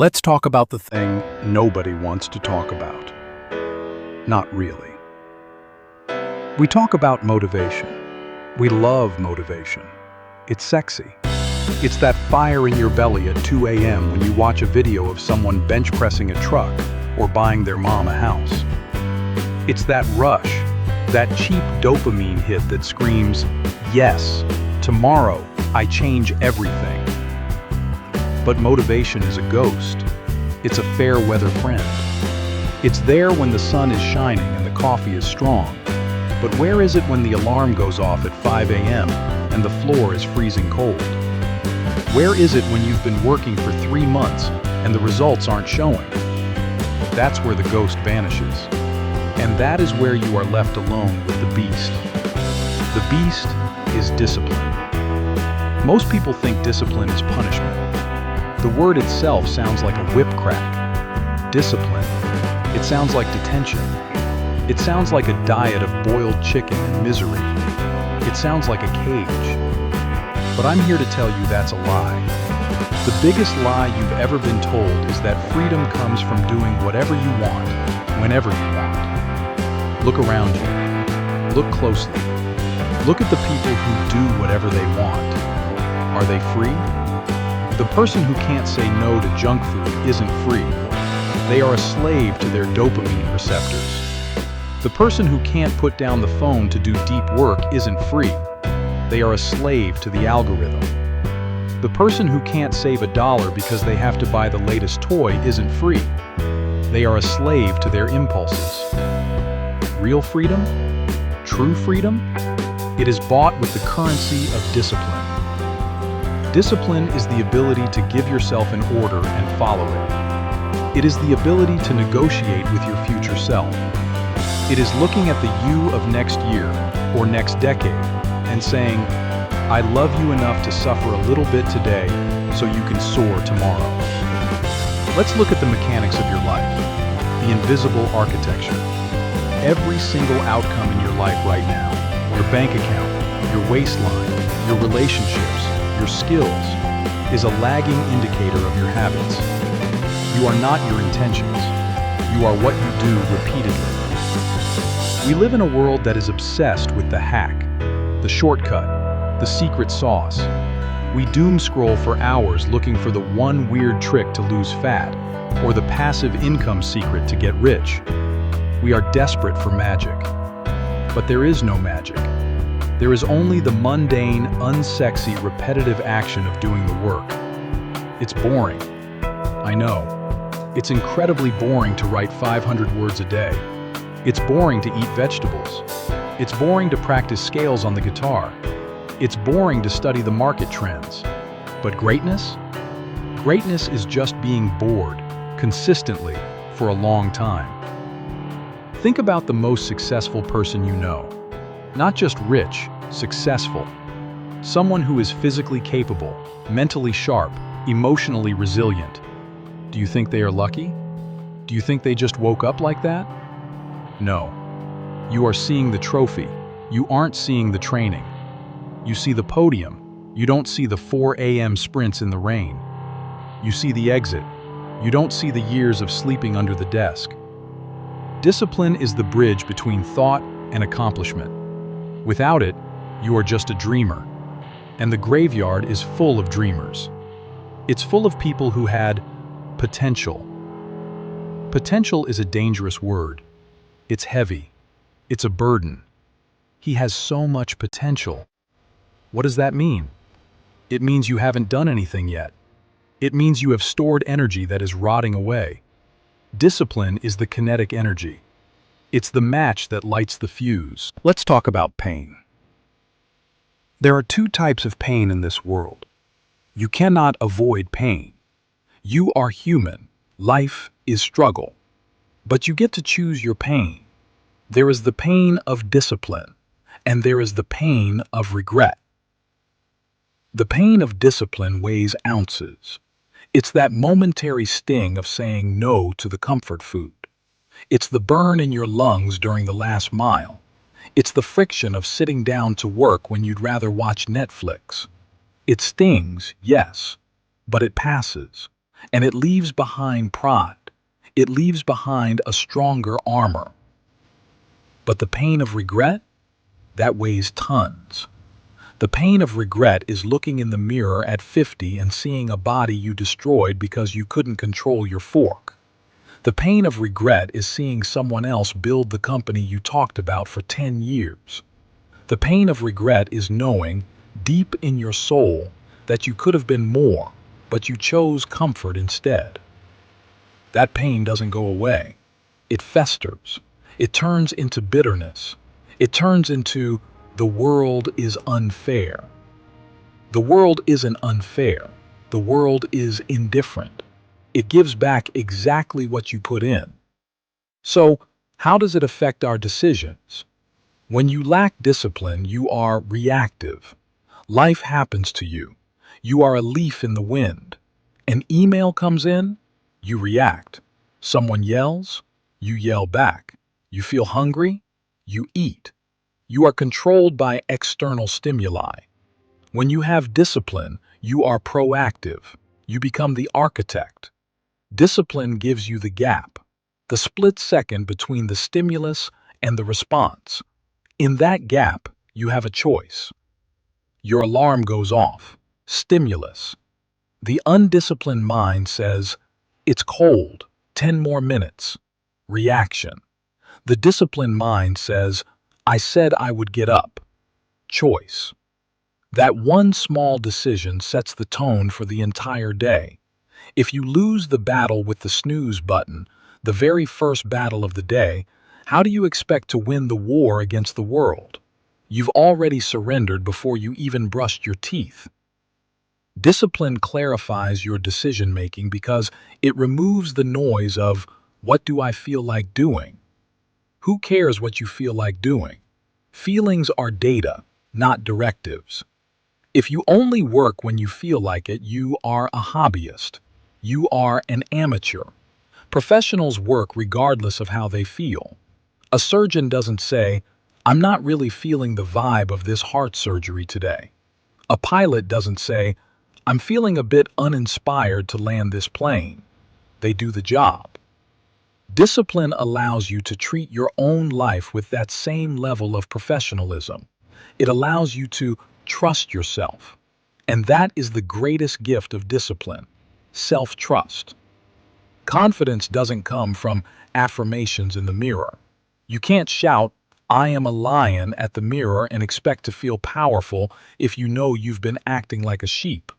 Let's talk about the thing nobody wants to talk about. Not really. We talk about motivation. We love motivation. It's sexy. It's that fire in your belly at 2 a.m. when you watch a video of someone bench pressing a truck or buying their mom a house. It's that rush, that cheap dopamine hit that screams, "Yes, tomorrow I change everything." But motivation is a ghost. It's a fair weather friend. It's there when the sun is shining and the coffee is strong. But where is it when the alarm goes off at 5 a.m. and the floor is freezing cold? Where is it when you've been working for 3 months and the results aren't showing? That's where the ghost vanishes. And that is where you are left alone with the beast. The beast is discipline. Most people think discipline is punishment. The word itself sounds like a whip crack. Discipline. It sounds like detention. It sounds like a diet of boiled chicken and misery. It sounds like a cage. But I'm here to tell you that's a lie. The biggest lie you've ever been told is that freedom comes from doing whatever you want, whenever you want. Look around you. Look closely. Look at the people who do whatever they want. Are they free? The person who can't say no to junk food isn't free. They are a slave to their dopamine receptors. The person who can't put down the phone to do deep work isn't free. They are a slave to the algorithm. The person who can't save $1 because they have to buy the latest toy isn't free. They are a slave to their impulses. Real freedom? True freedom? It is bought with the currency of discipline. Discipline is the ability to give yourself an order and follow it. It is the ability to negotiate with your future self. It is looking at the you of next year or next decade and saying, "I love you enough to suffer a little bit today so you can soar tomorrow." Let's look at the mechanics of your life, the invisible architecture. Every single outcome in your life right now, your bank account, your waistline, your relationships, your skills, is a lagging indicator of your habits. You are not your intentions. You are what you do repeatedly. We live in a world that is obsessed with the hack, the shortcut, the secret sauce. We doom scroll for hours looking for the one weird trick to lose fat, or the passive income secret to get rich. We are desperate for magic. But there is no magic. There is only the mundane, unsexy, repetitive action of doing the work. It's boring. I know. It's incredibly boring to write 500 words a day. It's boring to eat vegetables. It's boring to practice scales on the guitar. It's boring to study the market trends. But greatness? Greatness is just being bored, consistently, for a long time. Think about the most successful person you know. Not just rich, successful. Someone who is physically capable, mentally sharp, emotionally resilient. Do you think they are lucky? Do you think they just woke up like that? No. You are seeing the trophy. You aren't seeing the training. You see the podium. You don't see the 4 a.m. sprints in the rain. You see the exit. You don't see the years of sleeping under the desk. Discipline is the bridge between thought and accomplishment. Without it, you are just a dreamer. And the graveyard is full of dreamers. It's full of people who had potential. Potential is a dangerous word. It's heavy. It's a burden. He has so much potential. What does that mean? It means you haven't done anything yet. It means you have stored energy that is rotting away. Discipline is the kinetic energy. It's the match that lights the fuse. Let's talk about pain. There are 2 types of pain in this world. You cannot avoid pain. You are human. Life is struggle. But you get to choose your pain. There is the pain of discipline, and there is the pain of regret. The pain of discipline weighs ounces. It's that momentary sting of saying no to the comfort food. It's the burn in your lungs during the last mile. It's the friction of sitting down to work when you'd rather watch Netflix. It stings, yes, but it passes. and it leaves behind pride. It leaves behind a stronger armor. But the pain of regret, that weighs tons. The pain of regret is looking in the mirror at 50 and seeing a body you destroyed because you couldn't control your fork. The pain of regret is seeing someone else build the company you talked about for 10 years. The pain of regret is knowing, deep in your soul, that you could have been more, but you chose comfort instead. That pain doesn't go away. It festers. It turns into bitterness. It turns into the world is unfair. The world isn't unfair. The world is indifferent. It gives back exactly what you put in. So, how does it affect our decisions? When you lack discipline, you are reactive. Life happens to you. You are a leaf in the wind. An email comes in, you react. Someone yells, you yell back. You feel hungry, you eat. You are controlled by external stimuli. When you have discipline, you are proactive. You become the architect. Discipline gives you the gap, the split second between the stimulus and the response. In that gap, you have a choice. Your alarm goes off. Stimulus. The undisciplined mind says, it's cold, 10 more minutes. Reaction. The disciplined mind says, I said I would get up. Choice. That one small decision sets the tone for the entire day. If you lose the battle with the snooze button, the very first battle of the day, how do you expect to win the war against the world? You've already surrendered before you even brushed your teeth. Discipline clarifies your decision-making because it removes the noise of, what do I feel like doing? Who cares what you feel like doing? Feelings are data, not directives. If you only work when you feel like it, you are a hobbyist. You are an amateur. Professionals work regardless of how they feel. A surgeon doesn't say, I'm not really feeling the vibe of this heart surgery today. A pilot doesn't say, I'm feeling a bit uninspired to land this plane. They do the job. Discipline allows you to treat your own life with that same level of professionalism. It allows you to trust yourself. And that is the greatest gift of discipline, self-trust. Confidence doesn't come from affirmations in the mirror. You can't shout, I am a lion at the mirror and expect to feel powerful if you know you've been acting like a sheep.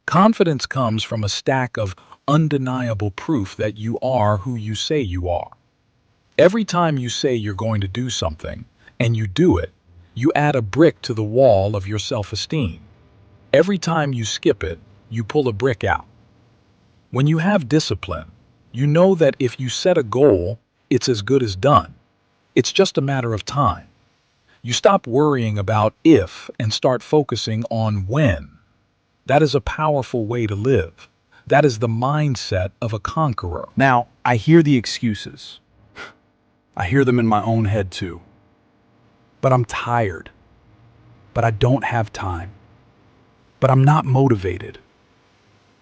Confidence comes from a stack of undeniable proof that you are who you say you are. Every time you say you're going to do something, and you do it, you add a brick to the wall of your self-esteem. Every time you skip it, you pull a brick out. When you have discipline, you know that if you set a goal, it's as good as done. It's just a matter of time. You stop worrying about if and start focusing on when. That is a powerful way to live. That is the mindset of a conqueror. Now, I hear the excuses. I hear them in my own head too. But I'm tired. But I don't have time. But I'm not motivated.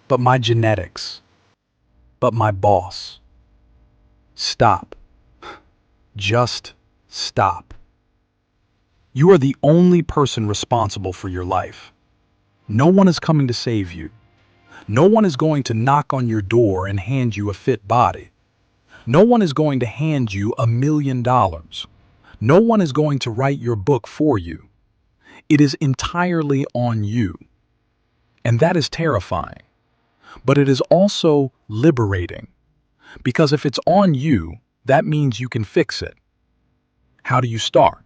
But my genetics. But my boss. Stop. Just stop. You are the only person responsible for your life. No one is coming to save you. No one is going to knock on your door and hand you a fit body. No one is going to hand you $1 million. No one is going to write your book for you. It is entirely on you. And that is terrifying. But it is also liberating. Because if it's on you, that means you can fix it. How do you start?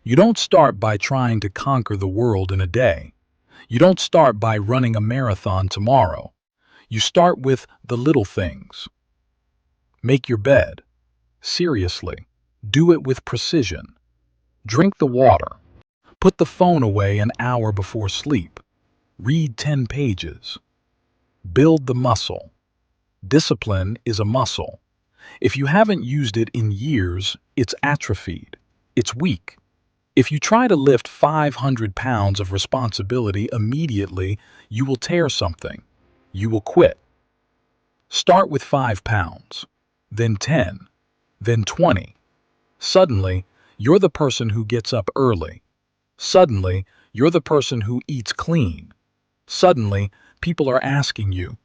You don't start by trying to conquer the world in a day. You don't start by running a marathon tomorrow. You start with the little things. Make your bed. Seriously. Do it with precision. Drink the water. Put the phone away an hour before sleep. Read 10 pages. Build the muscle. Discipline is a muscle. If you haven't used it in years, it's atrophied. It's weak. If you try to lift 500 pounds of responsibility immediately, you will tear something. You will quit. Start with 5 pounds, then 10, then 20. Suddenly, you're the person who gets up early. Suddenly, you're the person who eats clean. Suddenly, people are asking you,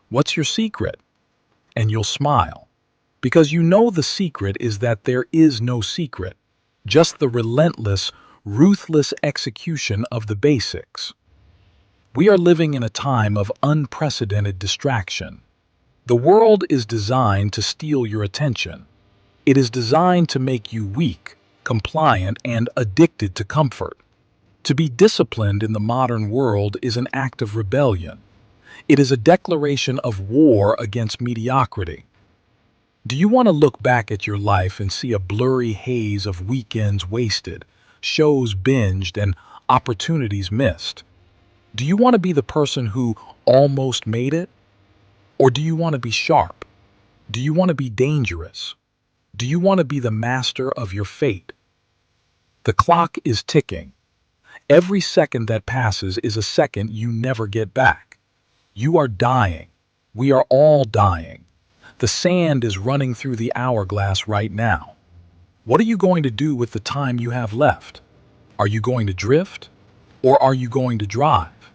"What's your secret?" And you'll smile. Because you know the secret is that there is no secret, just the relentless, ruthless execution of the basics. We are living in a time of unprecedented distraction. The world is designed to steal your attention. It is designed to make you weak, compliant, and addicted to comfort. To be disciplined in the modern world is an act of rebellion. It is a declaration of war against mediocrity. Do you want to look back at your life and see a blurry haze of weekends wasted, shows binged, and opportunities missed? Do you want to be the person who almost made it? Or do you want to be sharp? Do you want to be dangerous? Do you want to be the master of your fate? The clock is ticking. Every second that passes is a second you never get back. You are dying. We are all dying. The sand is running through the hourglass right now. What are you going to do with the time you have left? Are you going to drift? Or are you going to drive?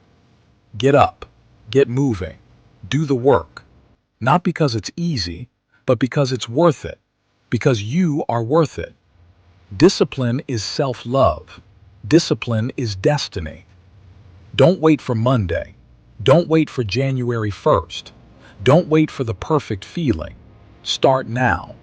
Get up. Get moving. Do the work. Not because it's easy, but because it's worth it. Because you are worth it. Discipline is self-love. Discipline is destiny. Don't wait for Monday. Don't wait for January 1st. Don't wait for the perfect feeling. Start now.